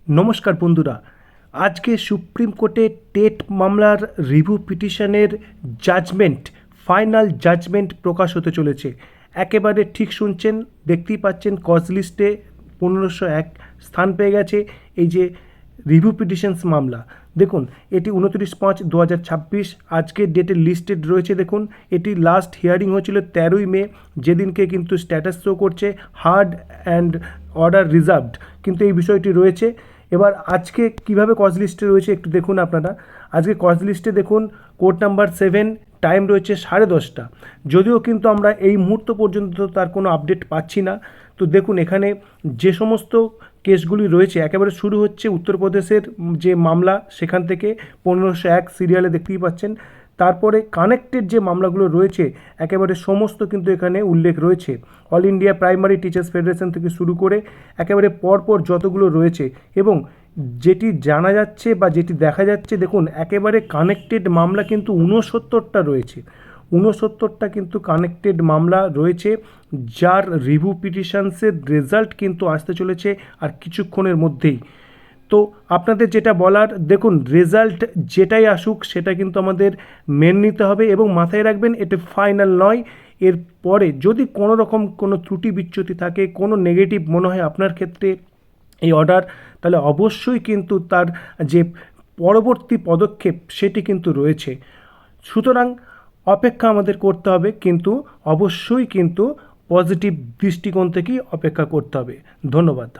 নমস্কার বন্ধুরা, আজকে সুপ্রিম কোর্টে টেট মামলার রিভিউ পিটিশনের জাজমেন্ট, ফাইনাল জাজমেন্ট প্রকাশ হতে চলেছে। একেবারে ঠিক শুনছেন, দেখতেই পাচ্ছেন কজ লিস্টে 1501 স্থান পেয়ে গেছে এই যে রিভিউ পিটিশনস মামলা। দেখুন, এটি 29/5/2026 আজকের ডেটে লিস্টেড রয়েছে। দেখুন, এটি লাস্ট হিয়ারিং হয়েছিল 13ই মে, যেদিনকে কিন্তু স্ট্যাটাস শো করছে হার্ড অ্যান্ড অর্ডার রিজার্ভড, কিন্তু এই বিষয়টি রয়েছে। এবার আজকে কিভাবে কজ লিস্টে রয়েছে একটু দেখুন আপনারা। আজকে কজ লিস্টে দেখুন, কোর্ট নাম্বার 7, টাইম রয়েছে 10:30। যদিও কিন্তু আমরা এই মুহূর্ত পর্যন্ত তার কোনো আপডেট পাচ্ছি না। তো দেখুন, এখানে যে সমস্ত কেসগুলি রয়েছে, একেবারে শুরু হচ্ছে উত্তরপ্রদেশের যে মামলা, সেখান থেকে 1501 সিরিয়ালে দেখতেই পাচ্ছেন। তারপরে কানেক্টেড যে মামলাগুলো রয়েছে একেবারে সমস্ত কিন্তু এখানে উল্লেখ রয়েছে। All India primary teachers federation থেকে শুরু করে একেবারে পরপর যতগুলো রয়েছে, এবং যেটি জানা যাচ্ছে বা যেটি দেখা যাচ্ছে, দেখুন একেবারে কানেক্টেড মামলা কিন্তু 69টা রয়েছে। 69টা কিন্তু কানেক্টেড মামলা রয়েছে, যার রিভিউ পিটিশনসের রেজাল্ট কিন্তু আসতে চলেছে আর কিছুক্ষণের মধ্যেই। তো আপনাদের যেটা বলার, দেখুন রেজাল্ট যেটাই আসুক সেটা কিন্তু আমাদের মেনে নিতে হবে, এবং মাথায় রাখবেন এটা ফাইনাল নয়। এরপরে যদি কোনো রকম কোনো ত্রুটি বিচ্যুতি থাকে, কোনো নেগেটিভ মনে হয় আপনার ক্ষেত্রে এই অর্ডার, তাহলে অবশ্যই কিন্তু তার যে পরবর্তী পদক্ষেপ সেটি কিন্তু রয়েছে। সুতরাং অপেক্ষা আমাদের করতে হবে, কিন্তু অবশ্যই কিন্তু পজিটিভ দৃষ্টিকোণ থেকেই অপেক্ষা করতে হবে। ধন্যবাদ।